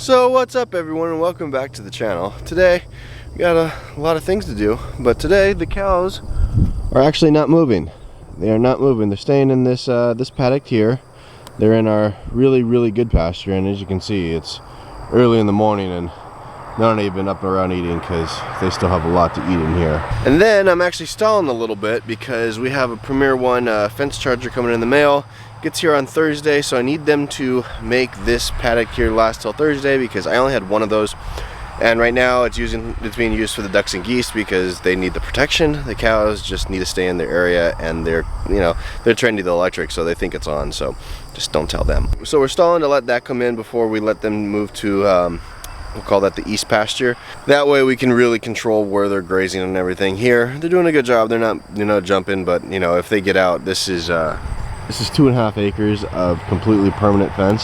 So what's up everyone, and welcome back to the channel. Today we got a lot of things to do, but today the cows are actually not moving. They are not moving. They're staying in this this paddock here. They're in our really good pasture, and as you can see, it's early in the morning and they're not even up and around eating because they still have a lot to eat in here. And then I'm actually stalling a little bit because we have a Premier One fence charger coming in the mail. Gets here on Thursday, so I need them to make this paddock here last till Thursday because I only had one of those, and right now it's being used for the ducks and geese because they need the protection. The cows just need to stay in their area, and they're trained to the electric, so they think it's on, so just don't tell them. So we're stalling to let that come in before we let them move to we'll call that the east pasture. That way we can really control where they're grazing and everything. Here they're doing a good job. They're not jumping, but if they get out, this is 2.5 acres of completely permanent fence,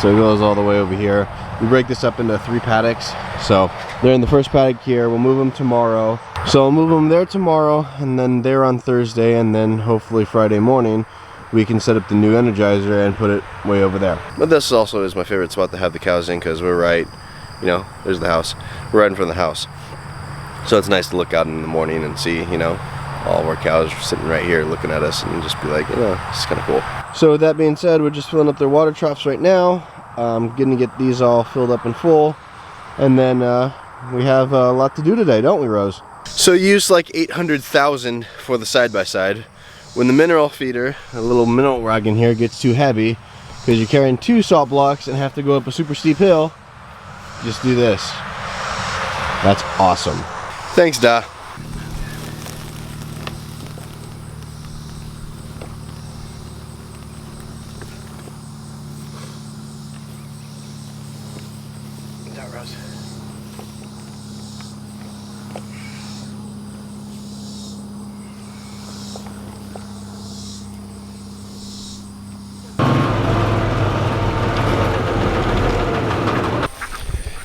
so it goes all the way over here. We break this up into 3 paddocks, so they're in the first paddock here. We'll move them tomorrow, so I'll move them there tomorrow, and then there on Thursday, and then hopefully Friday morning we can set up the new Energizer and put it way over there. But this also is my favorite spot to have the cows in because we're right, there's the house. We're right in front of the house, so it's nice to look out in the morning and see all of our cows are sitting right here looking at us and just be like, this is kind of cool. So with that being said, we're just filling up their water troughs right now. Gonna get these all filled up and full, and then we have a lot to do today, don't we, Rose? So you use like 800,000 for the side-by-side. When the mineral feeder, a little mineral wagon here, gets too heavy because you're carrying 2 salt blocks and have to go up a super steep hill, just do this. That's awesome. Thanks, Da.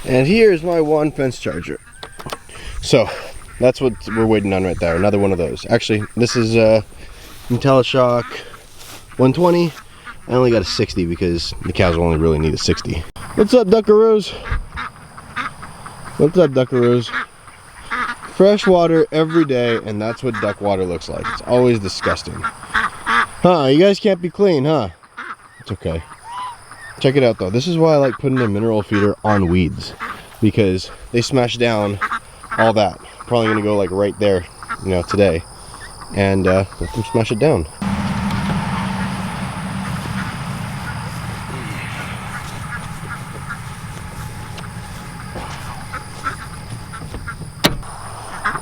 And here's my one fence charger. So that's what we're waiting on right there. Another one of those. Actually, this is IntelliShock 120. I only got a 60 because the cows only really need a 60. What's up, Duckaroos? What's up, Duckaroos? Fresh water every day, and that's what duck water looks like. It's always disgusting. Huh, you guys can't be clean, huh? It's okay. Check it out though. This is why I like putting a mineral feeder on weeds, because they smash down all that. Probably gonna go like right there, today, and let them smash it down.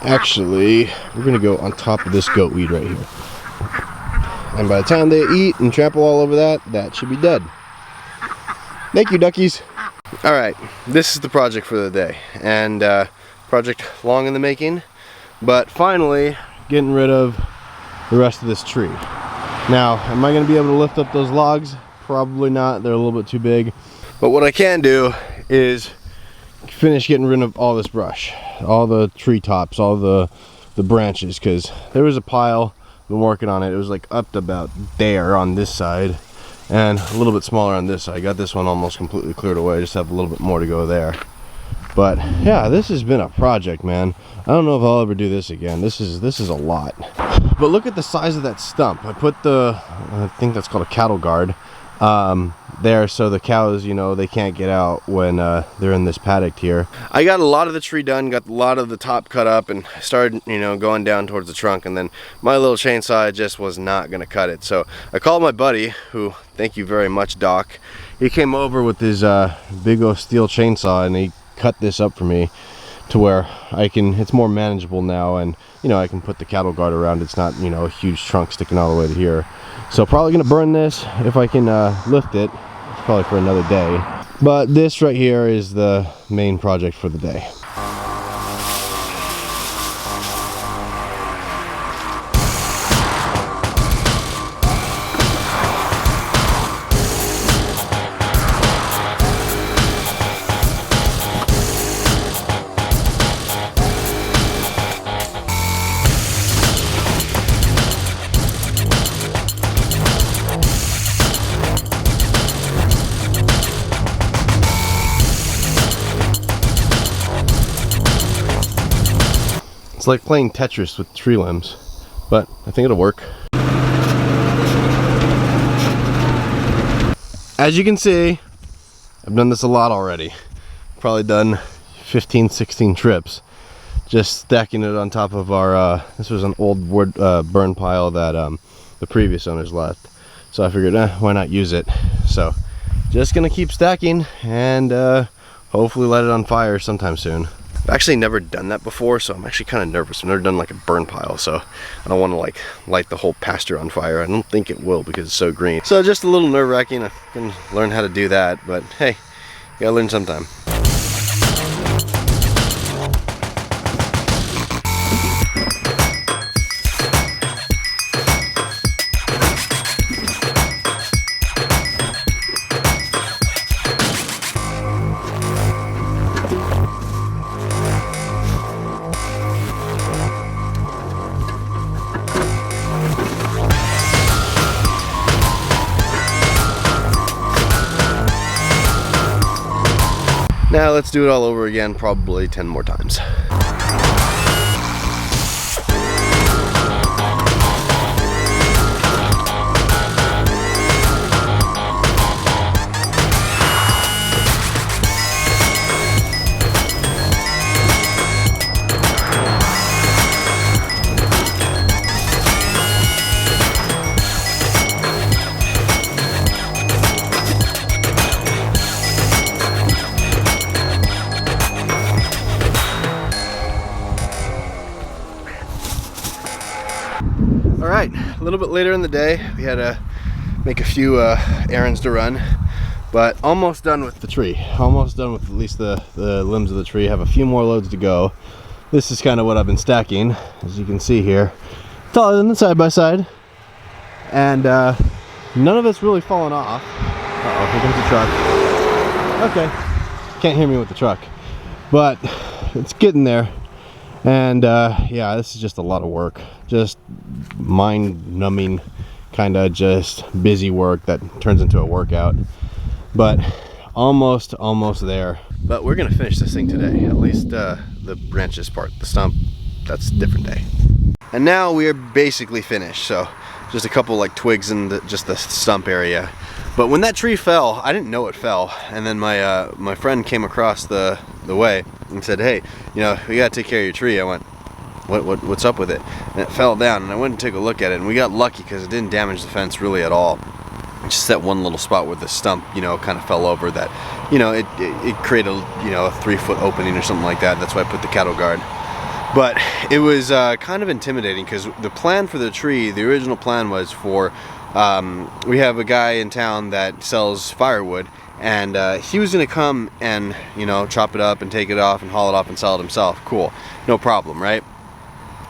Actually, we're gonna go on top of this goat weed right here, and by the time they eat and trample all over that, that should be dead. Thank you, duckies. All right, this is the project for the day, and project long in the making, but finally getting rid of the rest of this tree. Now, am I gonna be able to lift up those logs? Probably not, they're a little bit too big. But what I can do is finish getting rid of all this brush, all the tree tops, all the branches, because there was a pile, been working on it. It was like up to about there on this side, and a little bit smaller on this side. I got this one almost completely cleared away. I just have a little bit more to go there. But yeah, this has been a project, man. I don't know if I'll ever do this again. This is a lot. But look at the size of that stump. I put I think that's called a cattle guard there, so the cows, they can't get out when they're in this paddock here. I got a lot of the tree done, got a lot of the top cut up, and started going down towards the trunk, and then my little chainsaw just was not gonna cut it. So I called my buddy, who, thank you very much, Doc. He came over with his big old steel chainsaw, and he cut this up for me to where it's more manageable now, and I can put the cattle guard around. It's not a huge trunk sticking all the way to here. So probably gonna burn this if I can lift it. It's probably for another day, but this right here is the main project for the day. It's like playing Tetris with tree limbs, but I think it'll work. As you can see, I've done this a lot already. Probably done 15, 16 trips. Just stacking it on top of our, this was an old wood burn pile that the previous owners left. So I figured, why not use it? So just gonna keep stacking and hopefully light it on fire sometime soon. I've actually never done that before, so I'm actually kind of nervous. I've never done like a burn pile, so I don't want to like light the whole pasture on fire. I don't think it will because it's so green. So just a little nerve-wracking. I can learn how to do that, but hey, you gotta learn sometime. Now let's do it all over again, probably 10 more times. Alright, a little bit later in the day, we had to make a few errands to run, but almost done with the tree. Almost done with at least the limbs of the tree. Have a few more loads to go. This is kind of what I've been stacking, as you can see here. Taller than the side-by-side, and none of it's really fallen off. Uh-oh, here comes the truck. Okay, can't hear me with the truck, but it's getting there. And yeah, this is just a lot of work, just mind-numbing, kind of just busy work that turns into a workout, but almost there. But we're gonna finish this thing today, at least the branches part. The stump, that's a different day. And now we are basically finished, so just a couple like twigs in just the stump area. But when that tree fell, I didn't know it fell, and then my friend came across the way and said, hey, you know, we gotta take care of your tree. I went, what's up with it? And it fell down, and I went and took a look at it, and we got lucky because it didn't damage the fence really at all. Just that one little spot where the stump, you know, kind of fell over, that, you know, it created a, you know, a 3-foot opening or something like that. That's why I put the cattle guard. But it was kind of intimidating because the plan for the tree, the original plan was for, we have a guy in town that sells firewood, and he was going to come and, you know, chop it up and take it off and haul it off and sell it himself. Cool, no problem, right?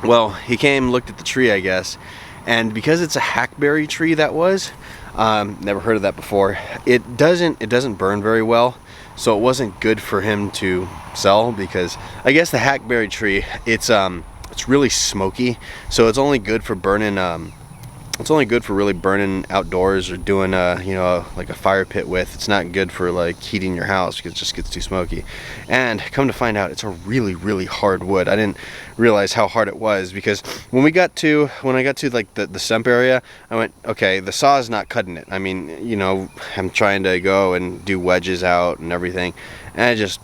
Well, he came, looked at the tree, I guess, and because it's a hackberry tree, that was, never heard of that before, it doesn't burn very well. So it wasn't good for him to sell, because I guess the hackberry tree, it's really smoky, so it's only good for burning. It's only good for really burning outdoors or doing you know, like a fire pit with. It's not good for like heating your house because it just gets too smoky. And come to find out, it's a really hard wood. I didn't realize how hard it was, because when I got to like the stump area, I went, okay, the saw is not cutting it. I mean, you know, I'm trying to go and do wedges out and everything, and it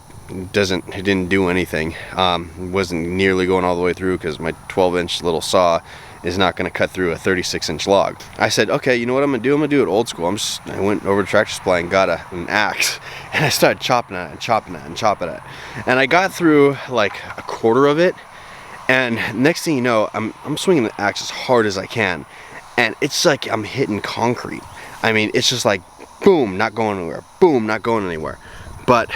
didn't do anything. It wasn't nearly going all the way through because my 12-inch little saw is not going to cut through a 36-inch log. I said, okay, you know what I'm going to do? I'm going to do it old school. I went over to Tractor Supply and got an axe, and I started chopping it and chopping it and chopping it. And I got through like a quarter of it, and next thing you know, I'm swinging the axe as hard as I can, and it's like I'm hitting concrete. I mean, it's just like, boom, not going anywhere, boom, not going anywhere. But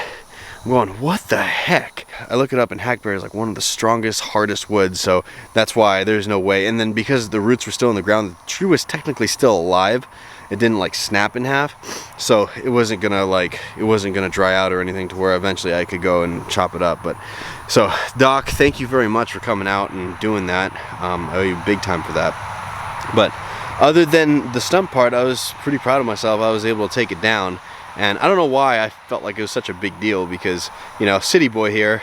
I'm going, what the heck? I look it up, and hackberry is like one of the strongest, hardest woods, so that's why there's no way. And then because the roots were still in the ground, the tree was technically still alive. It didn't like snap in half, so it wasn't gonna dry out or anything to where eventually I could go and chop it up. But so, Doc, thank you very much for coming out and doing that. I owe you big time for that. But other than the stump part, I was pretty proud of myself. I was able to take it down. And I don't know why I felt like it was such a big deal, because, you know, city boy here,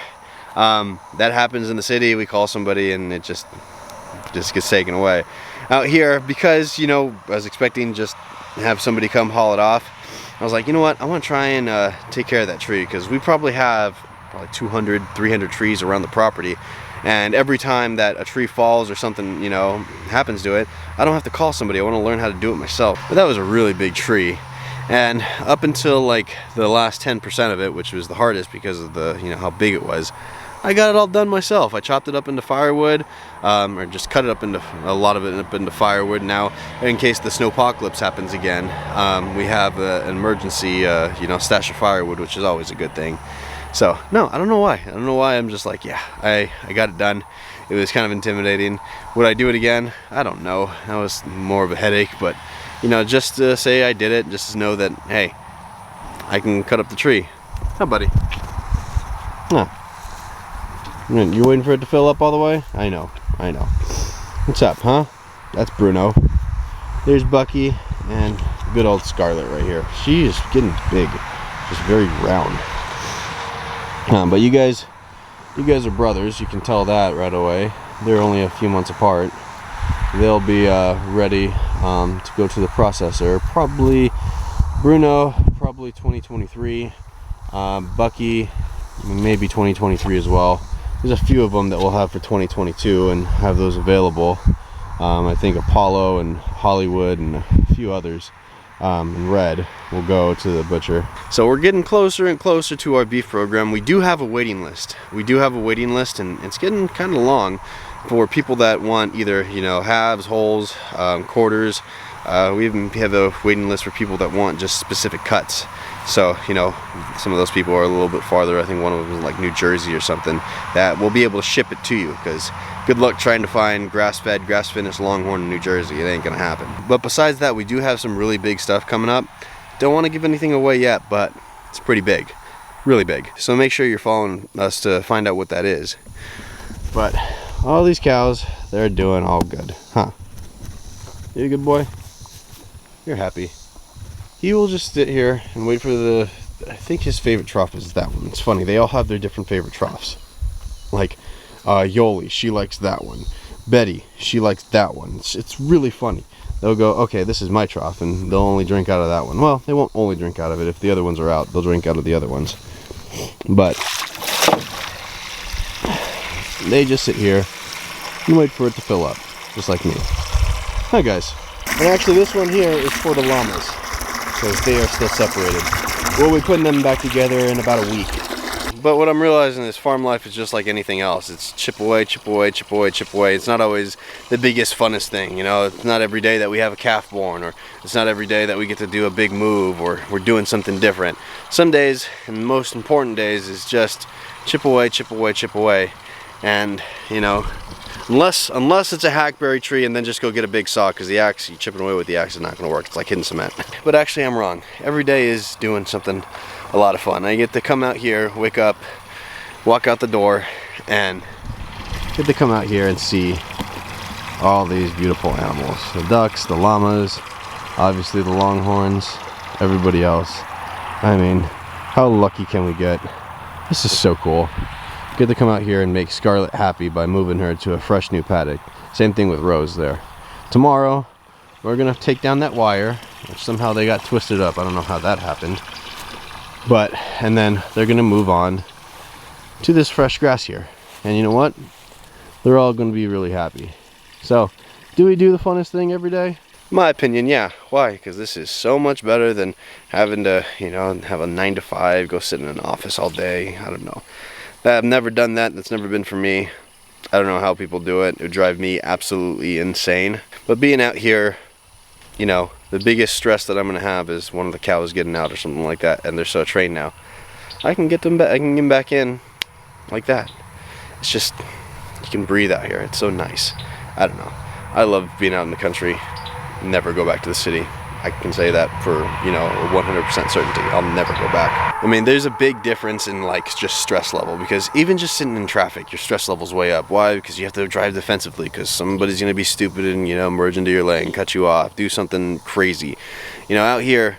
That happens in the city. We call somebody and it just gets taken away. Out here, because, you know, I was expecting just have somebody come haul it off, I was like, you know what, I want to try and take care of that tree, because we probably have 200, 300 trees around the property, and every time that a tree falls or something, you know, happens to it, I don't have to call somebody. I want to learn how to do it myself. But that was a really big tree, and up until like the last 10% of it, which was the hardest because of the, you know, how big it was, I got it all done myself. I chopped it up into firewood, or just cut it up into, a lot of it up into firewood. Now, in case the snowpocalypse happens again, we have an emergency, you know, stash of firewood, which is always a good thing. So, no, I don't know why. I don't know why. I'm just like, yeah, I got it done. It was kind of intimidating. Would I do it again? I don't know. That was more of a headache, but, you know, just to say I did it, just to know that, hey, I can cut up the tree. Hi, buddy. Huh. You waiting for it to fill up all the way? I know. What's up, huh? That's Bruno. There's Bucky and good old Scarlet right here. She is getting big, just very round. But you guys are brothers. You can tell that right away. They're only a few months apart. They'll be ready to go to the processor. Probably Bruno, probably 2023. Bucky, maybe 2023 as well. There's a few of them that we'll have for 2022 and have those available. I think Apollo and Hollywood and a few others, and Red will go to the butcher. So we're getting closer and closer to our beef program. We do have a waiting list. And it's getting kind of long for people that want either, you know, halves, wholes, quarters. We even have a waiting list for people that want just specific cuts. So, you know, some of those people are a little bit farther. I think one of them is like New Jersey or something, that we'll be able to ship it to you, because good luck trying to find grass-fed, grass-finished Longhorn in New Jersey. It ain't gonna happen. But besides that, we do have some really big stuff coming up. Don't want to give anything away yet, but it's pretty big, really big. So make sure you're following us to find out what that is. But all these cows, they're doing all good, huh? You a good boy? You're happy. He will just sit here and wait for the, I think his favorite trough is that one. It's funny, they all have their different favorite troughs. Like Yoli, she likes that one. Betty, she likes that one. It's really funny. They'll go, okay, this is my trough, and they'll only drink out of that one. Well, they won't only drink out of it. If the other ones are out, they'll drink out of the other ones. But they just sit here and wait for it to fill up, just like me. Hi, guys. And actually, this one here is for the llamas, because they are still separated. We'll be putting them back together in about a week. But what I'm realizing is farm life is just like anything else. It's chip away, chip away, chip away, chip away. It's not always the biggest, funnest thing, you know. It's not every day that we have a calf born, or it's not every day that we get to do a big move, or we're doing something different. Some days, and the most important days, is just chip away, chip away, chip away. And, you know, unless it's a hackberry tree, and then just go get a big saw, because the axe, you chipping away with the axe is not going to work. It's like hitting cement. But actually, I'm wrong. Every day is doing something a lot of fun. I get to come out here, wake up, walk out the door, and get to come out here and see all these beautiful animals. The ducks, the llamas, obviously the longhorns, everybody else. I mean, how lucky can we get? This is so cool. Get to come out here and make Scarlet happy by moving her to a fresh new paddock. Same thing with Rose there. Tomorrow, we're gonna take down that wire, which somehow they got twisted up. I don't know how that happened. But, and then they're gonna move on to this fresh grass here. And you know what? They're all gonna be really happy. So, do we do the funnest thing every day? In my opinion, yeah. Why? Because this is so much better than having to, you know, have a 9 to 5, go sit in an office all day. I don't know. I've never done that. That's never been for me. I don't know how people do it. It would drive me absolutely insane. But being out here, you know, the biggest stress that I'm gonna have is one of the cows getting out or something like that, and they're so trained now. I can get them back. I can get them back in like that. It's just, you can breathe out here. It's so nice. I don't know. I love being out in the country. Never go back to the city. I can say that for, you know, 100% certainty. I'll never go back. I mean, there's a big difference in like just stress level, because even just sitting in traffic, your stress level's way up. Why? Because you have to drive defensively, because somebody's gonna be stupid and, you know, merge into your lane, cut you off, do something crazy. You know, out here,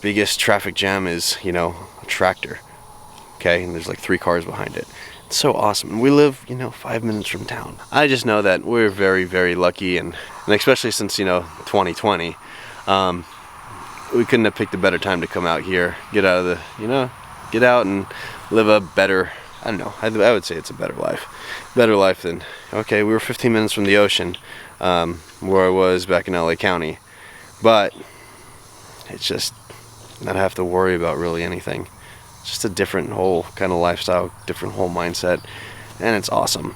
biggest traffic jam is, you know, a tractor. Okay, and there's like 3 cars behind it. It's so awesome. And we live, you know, 5 minutes from town. I just know that we're very, very lucky, and especially since, you know, 2020, we couldn't have picked a better time to come out here, get out of the, you know, get out and live a better, I don't know, I would say it's a better life. Better life than, okay, we were 15 minutes from the ocean, where I was back in LA County, but it's just not have to worry about really anything. It's just a different whole kind of lifestyle, different whole mindset, and it's awesome.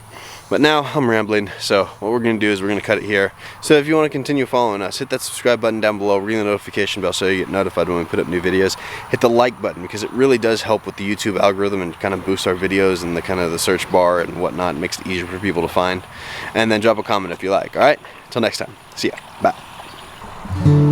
But now I'm rambling, so what we're going to do is we're going to cut it here. So if you want to continue following us, hit that subscribe button down below, ring the notification bell so you get notified when we put up new videos. Hit the like button because it really does help with the YouTube algorithm and kind of boost our videos and the kind of the search bar and whatnot. It makes it easier for people to find. And then drop a comment if you like, alright? Until next time, see ya, bye.